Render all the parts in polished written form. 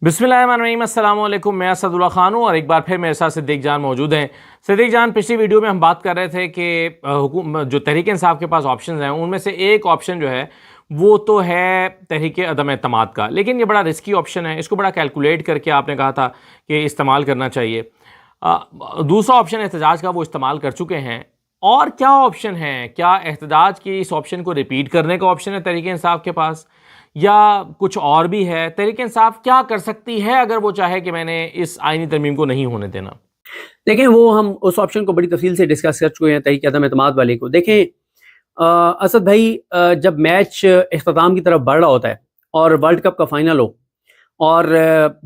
बिस्मिल्लाहिर्रहमानिर्रहीम, अस्सलाम वालेकुम। मैं असदुल्ला खान हूँ और एक बार फिर मेरे साथ सिद्दीक जान मौजूद हैं। सिद्दीक जान, पिछली वीडियो में हम बात कर रहे थे कि जो तहरीक इंसाफ के पास ऑप्शन हैं उनमें से एक ऑप्शन जो है वो तो है तहरीक अदम एतमाद का, लेकिन ये बड़ा रिस्की ऑप्शन है। इसको बड़ा कैलकुलेट करके आपने कहा था कि इस्तेमाल करना चाहिए। दूसरा ऑप्शन एहतजाज का वो इस्तेमाल कर चुके हैं। और क्या ऑप्शन है? क्या एहतजाज की इस ऑप्शन को रिपीट करने का ऑप्शन है तहरीक इंसाफ के पास, या कुछ और भी है? तहरीक इंसाफ क्या कर सकती है अगर वो चाहे कि मैंने इस आईनी तरमीम को नहीं होने देना? देखें, वो हम उस ऑप्शन को बड़ी तफसील से डिस्कस कर चुके हैं तहरीक अदम एतमाद वाले को। देखें, असद भाई, जब मैच इख्तिताम की तरफ बढ़ रहा होता है और वर्ल्ड कप का फाइनल हो और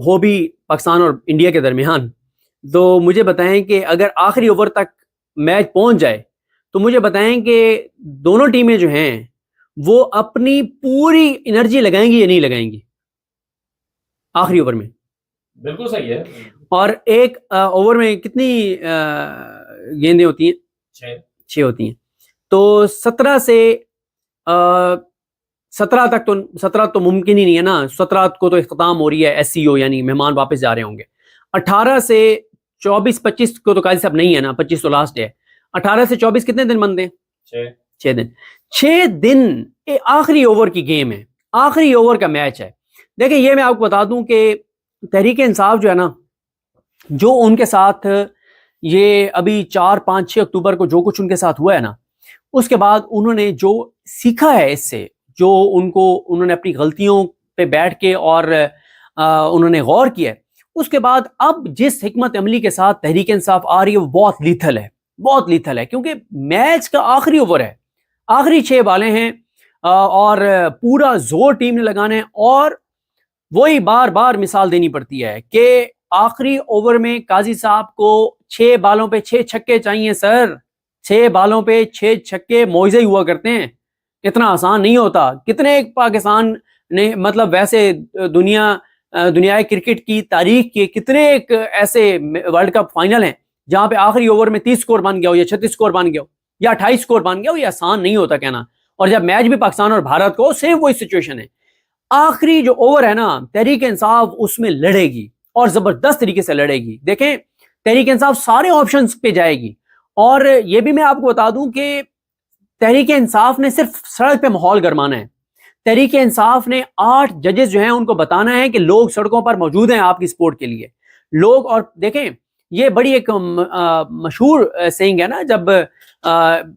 हो भी पाकिस्तान और इंडिया के दरमियान, तो मुझे बताएं कि अगर आखिरी ओवर तक मैच पहुंच जाए तो मुझे बताएं कि दोनों टीमें जो हैं वो अपनी पूरी एनर्जी लगाएंगी या नहीं लगाएंगी आखिरी ओवर में। बिल्कुल सही है। और एक ओवर में कितनी गेंदें होती हैं? 6 होती हैं। तो 17 से 17 तक तो 17 तो मुमकिन ही नहीं है ना। 17 को तो इख्तिताम हो रही है, एससीओ यानी मेहमान वापस जा रहे होंगे। 18 से 24-25 को तो काजी साहब नहीं है ना, 25 तो लास्ट है। 18 से 24 कितने दिन बनते हैं? 6 दिन। 6 दिन आखिरी ओवर की गेम है, आखिरी ओवर का मैच है। देखिए, ये मैं आपको बता दूं कि तहरीक इंसाफ जो है ना, जो उनके साथ ये अभी 4-5-6 अक्टूबर को जो कुछ उनके साथ हुआ है ना, उसके बाद उन्होंने जो सीखा है इससे, जो उन्होंने अपनी गलतियों पे बैठ के और उन्होंने गौर किया है, उसके बाद अब जिस हिकमत अमली के साथ तहरीक इंसाफ आ रही है वो बहुत लीथल है, बहुत लीथल है। क्योंकि मैच का आखिरी ओवर है, आखिरी 6 बालें हैं और पूरा जोर टीम ने लगाना है। और वही बार बार मिसाल देनी पड़ती है कि आखिरी ओवर में काजी साहब को 6 बालों पे 6 छक्के चाहिए सर। 6 बालों पे 6 छक्के मौजे हुआ करते हैं, इतना आसान नहीं होता। कितने पाकिस्तान ने, मतलब वैसे दुनिया क्रिकेट की तारीख के कितने एक ऐसे वर्ल्ड कप फाइनल हैं जहां पे आखिरी ओवर में 30 स्कोर बन गया हो या 36 स्कोर बन गया हो या 28 स्कोर बन गया हो। ये आसान नहीं होता कहना। और जब मैच भी पाकिस्तान और भारत को, सेम वही सिचुएशन है। आखिरी जो ओवर है ना, तहरीक इंसाफ उसमें लड़ेगी और जबरदस्त तरीके से लड़ेगी। देखें, तहरीक इंसाफ सारे ऑप्शंस पे जाएगी। और ये भी मैं आपको बता दूं कि तहरीक इंसाफ ने सिर्फ सड़क पे माहौल गरमाना है। तहरीक इंसाफ ने 8 जजेस जो हैं उनको बताना है कि लोग सड़कों पर मौजूद हैं आपकी सपोर्ट के लिए, लोग। और देखें, ये बड़ी एक मशहूर सेइंग है ना, जब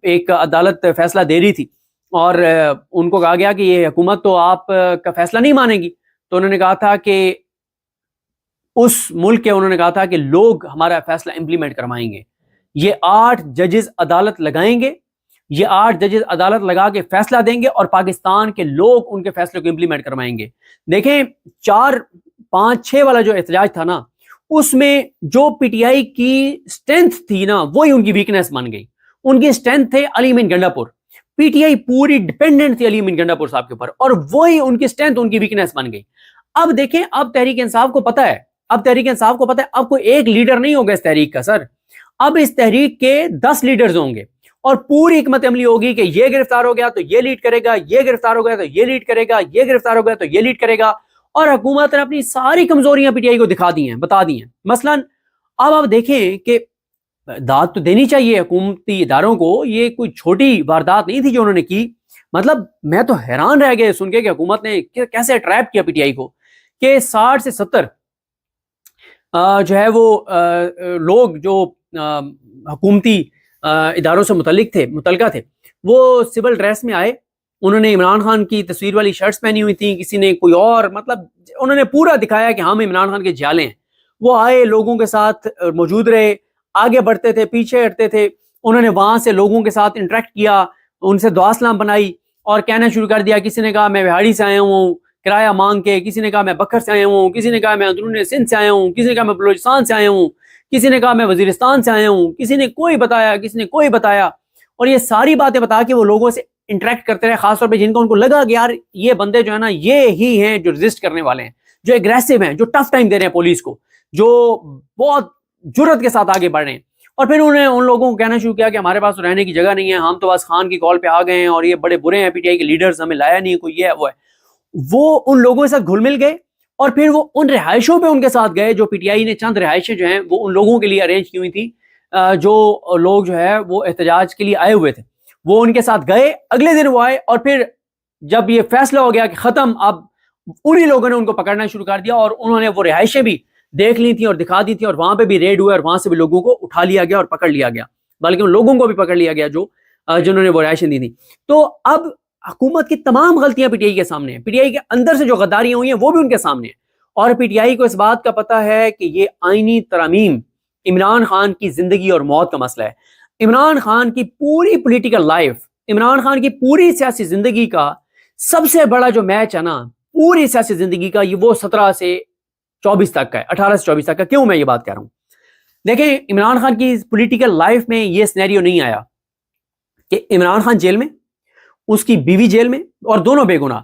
एक अदालत फैसला दे रही थी और उनको कहा गया कि ये हुकूमत तो आप का फैसला नहीं मानेगी, तो उन्होंने कहा था कि उस मुल्क के, उन्होंने कहा था कि लोग हमारा फैसला इंप्लीमेंट करवाएंगे। ये 8 जजेस अदालत लगाएंगे, ये 8 जजेस अदालत लगा के फैसला देंगे और पाकिस्तान के लोग उनके फैसले को इंप्लीमेंट करवाएंगे। देखें, 4-5-6 वाला जो एहतजाज था ना, उसमें जो पीटीआई की स्ट्रेंथ थी ना, वही उनकी वीकनेस बन गई। उनकी स्ट्रेंथ थे अली अमीन गंडापुर। पीटीआई पूरी डिपेंडेंट थी अली अमीन गंडापुर साहब के ऊपर, और वही उनकी स्ट्रेंथ उनकी वीकनेस बन गई। अब देखें, अब तहरीक इंसाफ को पता है, अब तहरीक इंसाफ को पता है अब कोई एक लीडर नहीं होगा इस तहरीक का सर। अब इस तहरीक के 10 लीडर्स होंगे और पूरी हिकमत अमली होगी कि ये गिरफ्तार हो गया तो ये लीड करेगा, ये गिरफ्तार हो गया तो ये लीड करेगा, ये गिरफ्तार हो गया तो ये लीड करेगा। और हुकूमत ने अपनी सारी कमजोरियां पीटीआई को दिखा दी हैं, बता दी हैं। मसलन अब आप देखें कि दाद तो देनी चाहिए हुकूमती इदारों को, ये कोई छोटी वारदात नहीं थी जो उन्होंने की। मतलब मैं तो हैरान रह गया सुन के कि हुकूमत ने कैसे ट्रैप किया पीटीआई को, कि 60 से 70 जो है वो लोग जो हुकूमती इदारों से मुतल्लिका थे, वो सिविल ड्रेस में आए। उन्होंने इमरान खान की तस्वीर वाली शर्ट्स पहनी हुई थी, किसी ने कोई और, मतलब उन्होंने पूरा दिखाया कि हम इमरान खान के जाले हैं। वो आए, लोगों के साथ मौजूद रहे, आगे बढ़ते थे, पीछे हटते थे। उन्होंने वहां से लोगों के साथ इंटरेक्ट किया, उनसे दुआ सलाम बनाई और कहना शुरू कर दिया। किसी ने कहा मैं बिहाड़ी से आया हूँ किराया मांग के, किसी ने कहा मैं बकर से आया हूँ, किसी ने कहा मैं अंदरून सिंध से आया हूँ, किसी ने कहा मैं बलूचिस्तान से आया हूँ, किसी ने कहा मैं वजीरिस्तान से आया हूँ, किसी ने कोई बताया, किसी ने कोई बताया। और ये सारी बातें बता के वो लोगों से इंटरेक्ट करते रहे, खासतौर पर जिनको उनको लगा कि यार ये बंदे जो है ना, ये ही हैं जो रजिस्ट करने वाले हैं, जो एग्रेसिव हैं, जो टफ टाइम दे रहे हैं पुलिस को, जो बहुत जुर्रत के साथ आगे बढ़ रहे हैं। और फिर उन्होंने उन लोगों को कहना शुरू किया कि हमारे पास तो रहने की जगह नहीं है, हम तो बस खान की कॉल पे आ गए हैं और ये बड़े बुरे हैं पीटीआई के लीडर्स, हमें लाया नहीं, कोई ये है वो है। वो उन लोगों के साथ घुल मिल गए और फिर वो उन रिहाइशों पे उनके साथ गए जो पीटीआई ने चंद रिहाइशें जो हैं वो उन लोगों के लिए अरेंज की हुई थी, जो लोग जो है वो एहतजाज के लिए आए हुए थे, वो उनके साथ गए। अगले दिन वो आए और फिर जब ये फैसला हो गया कि खत्म, अब उन्हीं लोगों ने उनको पकड़ना शुरू कर दिया और उन्होंने वो रिहाइशें भी देख ली थी और दिखा दी थी और वहां पे भी रेड हुए और वहां से भी लोगों को उठा लिया गया और पकड़ लिया गया, बल्कि उन लोगों को भी पकड़ लिया गया जो जिन्होंने वो रिहाइशें दी थी। तो अब हुकूमत की तमाम गलतियां पीटीआई के सामने है, पीटीआई के अंदर से जो गद्दारियां हुई हैं वो भी उनके सामने है, और पीटीआई को इस बात का पता है कि ये आईनी तरमीम इमरान खान की जिंदगी और मौत का मसला है। इमरान खान की पूरी पॉलिटिकल लाइफ, इमरान खान की पूरी सियासी जिंदगी का सबसे बड़ा जो मैच है ना, पूरी सियासी जिंदगी का, ये वो 17 से 24 तक का है, 18 से 24 तक का। क्यों मैं ये बात कह रहा हूं? देखें, इमरान खान की पॉलिटिकल लाइफ में ये सिनेरियो नहीं आया कि इमरान खान जेल में, उसकी बीवी जेल में और दोनों बेगुनाह,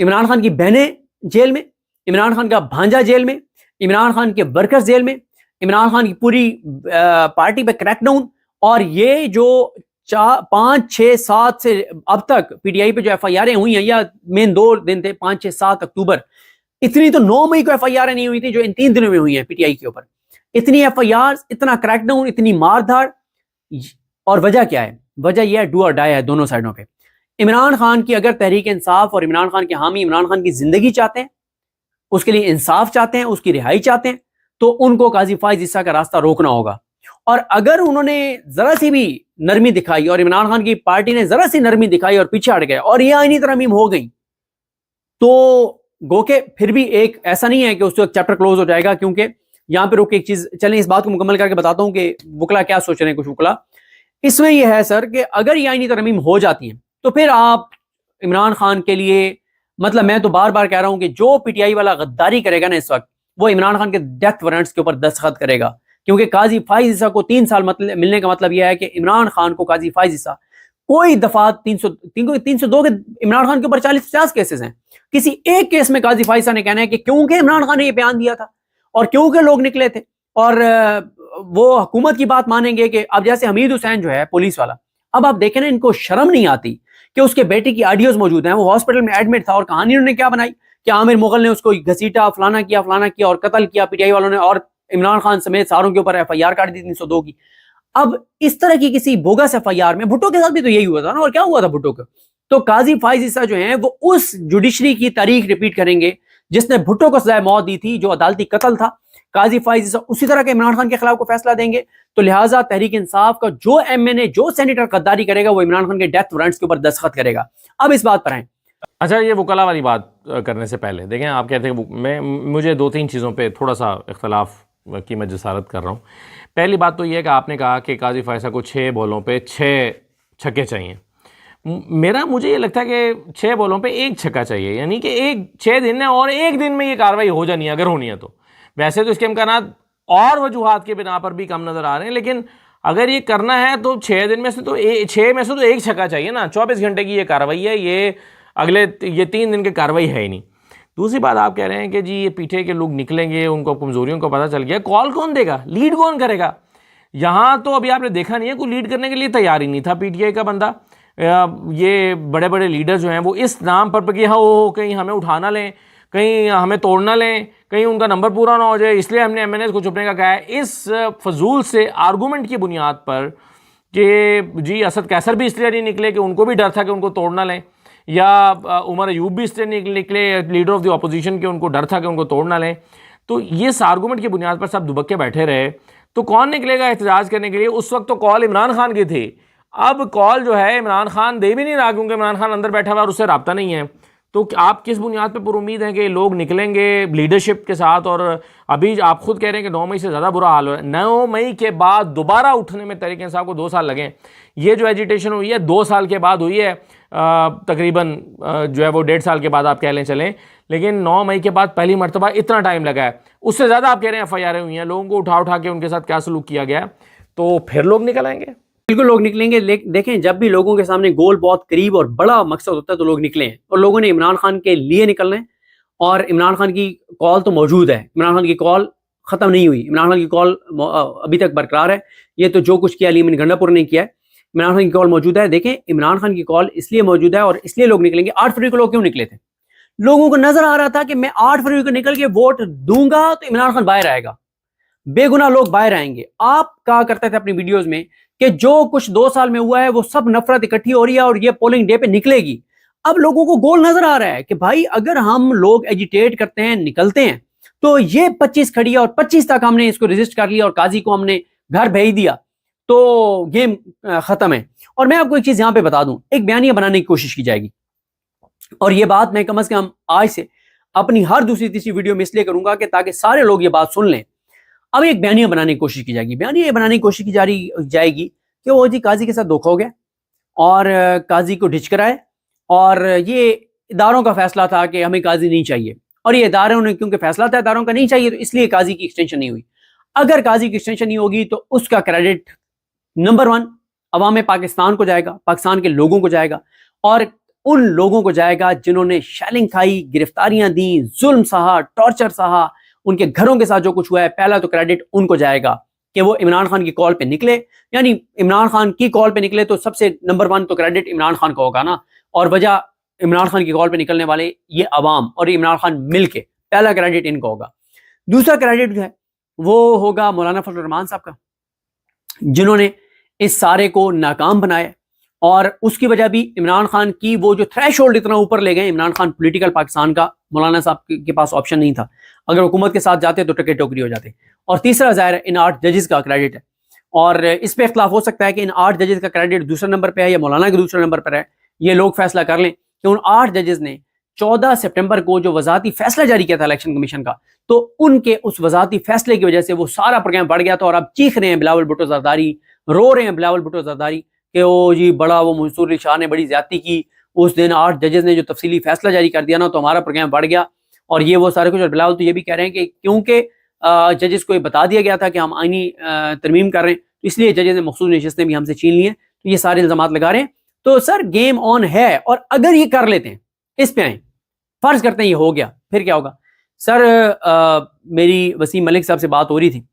इमरान खान की बहनें जेल में, इमरान खान का भांजा जेल में, इमरान खान के वर्कर्स जेल में, इमरान खान की पूरी पार्टी पे क्रैकडाउन, और ये जो 5, 6, 7 से अब तक पीटीआई पे जो एफआईआर हुई हैं, या मेन 2 दिन थे 5, 6, 7 अक्टूबर, इतनी तो 9 मई को एफआईआर नहीं हुई थी जो इन 3 दिनों में हुई है पीटीआई के ऊपर। इतनी एफआईआर, इतना क्रैकडाउन, इतनी मारधाड़, और वजह क्या है? वजह यह है डू और डाई है दोनों साइडों पे। इमरान खान की अगर तहरीक इंसाफ और इमरान खान के हामी इमरान खान की जिंदगी चाहते हैं, उसके लिए इंसाफ चाहते हैं, उसकी रिहाई चाहते हैं, तो उनको काजी फाइज ईसा का रास्ता रोकना होगा। और अगर उन्होंने जरा सी भी नरमी दिखाई और इमरान खान की पार्टी ने जरा सी नरमी दिखाई और पीछे हट गए और ये आईनी तरमीम हो गई, तो गो के फिर भी एक ऐसा नहीं है कि उसको चैप्टर क्लोज हो जाएगा। क्योंकि यहां पर रुक एक चीज, चलें इस बात को मुकम्मल करके बताता हूं कि वकला क्या सोच रहे हैं। कुछ वकला इसमें यह है सर कि अगर ये आईनी तरमीम हो जाती है तो फिर आप इमरान खान के लिए, मतलब मैं तो बार बार कह रहा हूं कि जो पीटीआई वाला गद्दारी करेगा ना इस वक्त, वो इमरान खान के डेथ वारंट्स के ऊपर दस्तखत करेगा। क्योंकि काजी फाइज ईसा को 3 साल मिलने का मतलब यह है कि इमरान खान को काजी फाइज ईसा कोई दफा 302 के इमरान खान के ऊपर 40-50 केसेस हैं, किसी एक केस में काजी फाइज ईसा ने कहना है कि क्योंकि इमरान खान ने यह बयान दिया था और क्योंकि लोग निकले थे, और वो हुकूमत की बात मानेंगे कि अब जैसे हमीद हुसैन जो है पुलिस वाला, अब आप देखें ना, इनको शर्म नहीं आती कि उसके बेटे की ऑडियोज मौजूद हैं, वो हॉस्पिटल में एडमिट था और कहानी उन्होंने क्या बनाई कि आमिर मुगल ने उसको घसीटा, फलाना किया और कत्ल किया पीटीआई वालों ने, और इमरान खान समेत सारों के ऊपर एफआईआर काट दी 302 की। अब इस तरह की किसी बोगस एफआईआर में भुट्टो के साथ भी तो यही हुआ था ना, और क्या हुआ था भुट्टो का? तो काजी फाइज ईसा जो है वो उस जुडिशरी की तारीख रिपीट करेंगे जिसने भुट्टो को सजाए मौत दी थी, जो अदालती कत्ल था। काजी फाइज ईसा उसी तरह के इमरान खान के खिलाफ को फैसला देंगे। तो लिहाजा तहरीक इंसाफ का जो एमएनए, जो सेनेटर गद्दारी करेगा, वो इमरान खान के डेथ वारंट्स के ऊपर दस्तखत करेगा। अब इस बात पर आए। अच्छा, ये वकला वाली बात करने से पहले देखें, आप कहते हैं मुझे 2-3 चीज़ों पे थोड़ा सा इख्तलाफ की मैं जसारत कर रहा हूँ। पहली बात तो ये है कि आपने कहा कि काजी फाइसा को 6 बॉलों पे 6 छक्के चाहिए। मुझे ये लगता है कि 6 बॉलों पे 1 छक्का चाहिए, यानी कि 6 दिन है और 1 दिन में ये कार्रवाई हो जानी है अगर होनी है तो। वैसे तो इसके इम्कानात और वजूहात के बिना पर भी कम नज़र आ रहे हैं, लेकिन अगर ये करना है तो 6 दिन में से तो 6 में से तो 1 छक्का चाहिए ना। 24 घंटे की ये कार्रवाई है, ये अगले 3 दिन की कार्रवाई है ही नहीं। दूसरी बात, आप कह रहे हैं कि जी ये पीछे के लोग निकलेंगे, उनको कमजोरियों का पता चल गया, कॉल कौन देगा, लीड कौन करेगा? यहाँ तो अभी आपने देखा नहीं है, कोई लीड करने के लिए तैयार ही नहीं था पीटीआई का बंदा। ये बड़े बड़े लीडर जो हैं वो इस नाम पर कि हाँ वो कहीं हमें उठा ना लें, कहीं हमें तोड़ ना लें, कहीं उनका नंबर पूरा ना हो जाए, इसलिए हमने एमएनएस को चुपने का कहा है। इस फजूल से आर्गूमेंट की बुनियाद पर कि जी असद कैसर भी इसलिए नहीं निकले कि उनको भी डर था कि उनको तोड़ ना लें, या उमर अयूब भी इसलिए निकले लीडर ऑफ द अपोजिशन के उनको डर था कि उनको तोड़ ना लें। तो ये इस आर्गूमेंट की बुनियाद पर सब दुबक के बैठे रहे, तो कौन निकलेगा एहतजाज करने के लिए? उस वक्त तो कॉल इमरान खान की थी, अब कॉल जो है इमरान खान दे भी नहीं रहा क्योंकि इमरान खान अंदर बैठा हुआ और उससे रब्ता नहीं है। तो आप किस बुनियाद पे पुरुमीद हैं कि लोग निकलेंगे लीडरशिप के साथ? और अभी आप खुद कह रहे हैं कि 9 मई से ज़्यादा बुरा हाल हो है। 9 मई के बाद दोबारा उठने में तहरीक इंसाफ को 2 साल लगे। ये जो एजिटेशन हुई है 2 साल के बाद हुई है, तकरीबन जो है वो 1.5 साल के बाद आप कह लें चलें, लेकिन 9 मई के बाद पहली मरतबा इतना टाइम लगा है। उससे ज़्यादा आप कह रहे हैं एफआईआर हुई हैं, लोगों को उठा के उनके साथ क्या सलूक किया गया, तो फिर लोग निकल आएंगे। बिल्कुल लोग निकलेंगे। देखें, जब भी लोगों के सामने गोल बहुत करीब और बड़ा मकसद होता है तो लोग निकले हैं, और लोगों ने इमरान खान के लिए निकलना है। और इमरान खान की कॉल तो मौजूद है, इमरान खान की कॉल ख़त्म नहीं हुई, इमरान खान की कॉल अभी तक बरकरार है। ये तो जो कुछ किया अली अमीन गंडापुर ने किया है, इमरान खान की कॉल मौजूद है। देखें, इमरान खान की कॉल इसलिए मौजूद है और इसलिए लोग निकलेंगे। 8 फरवरी को लोग क्यों निकले थे? लोगों को नजर आ रहा था कि मैं 8 फरवरी को निकल के वोट दूंगा तो इमरान खान बाहर आएगा, बेगुनाह लोग बाहर आएंगे। आप कहा करते थे अपनी वीडियोस में कि जो कुछ 2 साल में हुआ है वो सब नफरत इकट्ठी हो रही है और ये पोलिंग डे पे निकलेगी। अब लोगों को गोल नजर आ रहा है कि भाई अगर हम लोग एजिटेट करते हैं, निकलते हैं, तो ये 25 खड़ी है और 25 तक हमने इसको रजिस्ट कर लिया और काजी को हमने घर भेज दिया तो गेम खत्म है। और मैं आपको एक चीज यहां पे बता दूं, एक बयानिया बनाने की कोशिश की जाएगी और ये बात मैं कम से कम आज से अपनी हर दूसरी तीसरी वीडियो में इसलिए करूंगा कि ताकि सारे लोग ये बात सुन लें। अब एक बयानिया बनाने की कोशिश की जाएगी, बयानिया ये बनाने की कोशिश की जाएगी कि वो जी काजी के साथ धोखा हो गया और काजी को ढिच कराए और ये इदारों का फैसला था कि हमें काजी नहीं चाहिए और ये इदारों ने क्योंकि फैसला था इदारों का नहीं चाहिए तो इसलिए काजी की एक्सटेंशन नहीं हुई। अगर काजी की एक्सटेंशन नहीं होगी तो उसका क्रेडिट नंबर 1 अवाम पाकिस्तान को जाएगा, पाकिस्तान के लोगों को जाएगा और उन लोगों को जाएगा जिन्होंने शेलिंग खाई, गिरफ्तारियां दी, जुल्म सहा, टॉर्चर सहा, उनके घरों के साथ जो कुछ हुआ है, पहला तो क्रेडिट उनको जाएगा कि वो इमरान खान की कॉल पे निकले। यानी इमरान खान की कॉल पे निकले तो सबसे नंबर 1 तो क्रेडिट इमरान खान का होगा ना, और वजह इमरान खान की कॉल पे निकलने वाले ये अवाम और इमरान खान मिलके, पहला क्रेडिट इनको होगा। दूसरा क्रेडिट जो है वो होगा मौलाना फजल रहमान साहब का, जिन्होंने इस सारे को नाकाम बनाया और उसकी वजह भी इमरान खान की वो जो थ्रेशोल्ड इतना ऊपर ले गए। इमरान खान पॉलिटिकल पाकिस्तान का, मौलाना साहब के पास ऑप्शन नहीं था, अगर हुकूमत के साथ जाते तो टके टोकरी हो जाते। और तीसरा ज़ाहिर है इन 8 जजेस का क्रेडिट है और इस पे इख्तिलाफ हो सकता है कि इन 8 जजेस का क्रेडिट दूसरे नंबर पे है या मौलाना के दूसरे नंबर पर है। ये लोग फैसला कर लें कि उन 8 जजेस ने 14 सितंबर को जो वजाती फैसला जारी किया था इलेक्शन कमीशन का, तो उनके उस वजाती फैसले की वजह से वो सारा प्रोग्राम बढ़ गया था और अब चीख रहे हैं बिलावल भुट्टो जरदारी, रो रहे हैं बिलावल भुट्टो जरदारी कि ओ जी बड़ा वो मंसूर अली शाह ने बड़ी ज्यादती की, उस दिन 8 जजेस ने जो तफसीली फैसला जारी कर दिया ना तो हमारा प्रोग्राम बढ़ गया और ये वो सारे कुछ। और बिलावल तो ये भी कह रहे हैं कि क्योंकि जजेस को ये बता दिया गया था कि हम आईनी तरमीम कर रहे हैं तो इसलिए जजेस ने मखसूस नशिस्तें भी हमसे छीन ली हैं, तो ये सारे इल्जाम लगा रहे हैं। तो सर गेम ऑन है और अगर ये कर लेते हैं, इस पे आए, फर्ज करते हैं ये हो गया, फिर क्या होगा सर? मेरी वसीम मलिक साहब से बात हो रही थी,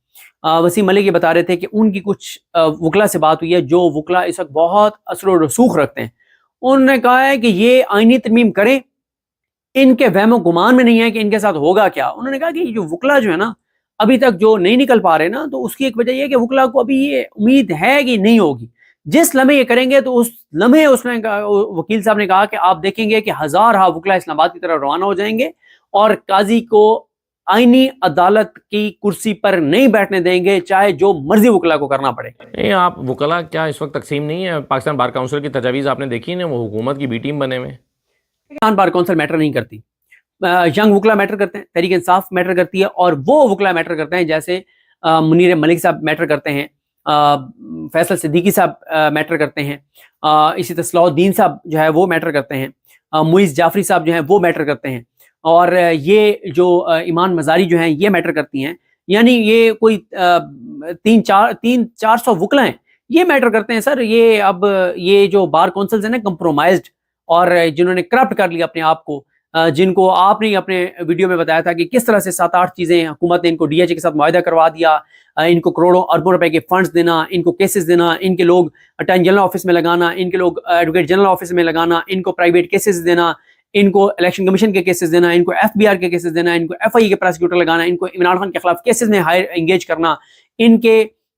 वसीम मलिक ये बता रहे थे कि उनकी कुछ वकला से बात हुई है जो वकला इस वक्त बहुत असर और रसूख रखते हैं। उन्होंने कहा है कि ये आईनी तरमीम करें, इनके वहमो गुमान में नहीं है कि इनके साथ होगा क्या। उन्होंने कहा कि जो वकला जो है ना अभी तक जो नहीं निकल पा रहे ना, तो उसकी एक वजह यह है कि वकला को अभी ये उम्मीद है कि नहीं होगी। जिस लम्हे ये करेंगे तो उस लम्हे उसने वकील साहब ने कहा कि आप देखेंगे कि 1000 वकला इस्लामाबाद की तरफ रवाना हो जाएंगे और काजी को आईनी अदालत की कुर्सी पर नहीं बैठने देंगे, चाहे जो मर्जी वकला को करना पड़े। नहीं, आप वकला क्या इस वक्त तकसीम नहीं है? पाकिस्तान बार काउंसिल की तजावीज़ आपने देखी ना, वो हुकूमत की बी टीम बने हुए। पाकिस्तान बार काउंसिल मैटर नहीं करती, यंग वकला मैटर करते हैं, तहरीक इंसाफ मैटर करती है और वो वकला मैटर करते हैं जैसे मुनीर मलिक साहब मैटर करते हैं, फैसल सिद्दीकी साहब मैटर करते हैं, इसी तरह सलाउद्दीन साहब जो है वो मैटर करते हैं, मुइज़ जाफरी साहब जो हैं वो मैटर करते हैं और ये जो ईमान मजारी जो हैं ये मैटर करती हैं। यानी ये कोई 300-400 वकला हैं, ये मैटर करते हैं सर। ये अब ये जो बार काउंसिल्स हैं ना कंप्रोमाइज्ड और जिन्होंने करप्ट कर लिया अपने आप को, जिनको आपने अपने वीडियो में बताया था कि किस तरह से 7-8 चीज़ें हुकूमत ने इनको डीएचए के साथ मुआहदा करवा दिया, इनको करोड़ों अरबों रुपए के फंड्स देना, इनको केसेस देना, इनके लोग अटॉर्नी जनरल ऑफिस में लगाना, इनके लोग एडवोकेट जनरल ऑफिस में लगाना, इनको प्राइवेट केसेस देना, इनको इलेक्शन कमीशन के केसेस देना, इनको एफबीआर के केसेस देना, इनको एफआईए के प्रोसिक्यूटर लगाना, इनको इमरान खान के खिलाफ केसेस में हायर एंगेज करना,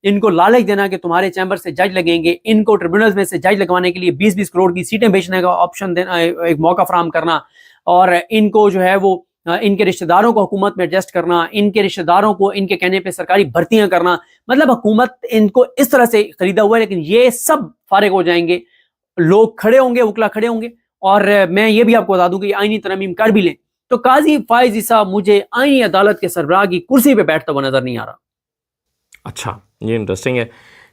इनको लालच देना कि तुम्हारे चैम्बर से जज लगेंगे, इनको ट्रिब्यूनल्स में से जज लगवाने के लिए 20-20 करोड़ की सीटें बेचने का ऑप्शन देना, एक मौका फराहम करना और इनको जो है वो इनके रिश्तेदारों को हुकूमत में एडजस्ट करना, इनके रिश्तेदारों को इनके कहने पे सरकारी भर्तियां करना। मतलब हुकूमत इनको इस तरह से खरीदा हुआ है, लेकिन ये सब फारिग हो जाएंगे, लोग खड़े होंगे, वकला खड़े होंगे। और मैं ये भी आपको बता दूं कि आईनी तरमीम कर भी लें तो काजी फायज ईसा मुझे आईनी अदालत के सरबराह की कुर्सी पे बैठता हुआ नजर नहीं आ रहा। अच्छा, ये इंटरेस्टिंग है।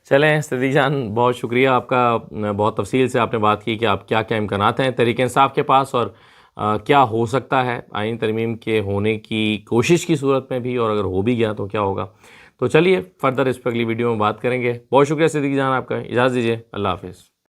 चलें सिद्दीक जान, बहुत शुक्रिया आपका, बहुत तफसील से आपने बात की कि आप क्या क्या इम्कानात हैं तहरीक इंसाफ के पास और क्या हो सकता है आईनी तरमीम के होने की कोशिश की सूरत में भी, और अगर हो भी गया तो क्या होगा। तो चलिए फर्दर इस पर अगली वीडियो में बात करेंगे। बहुत शुक्रिया सिद्दीक जान आपका, इजाज़त दीजिए, अल्लाह हाफिज़।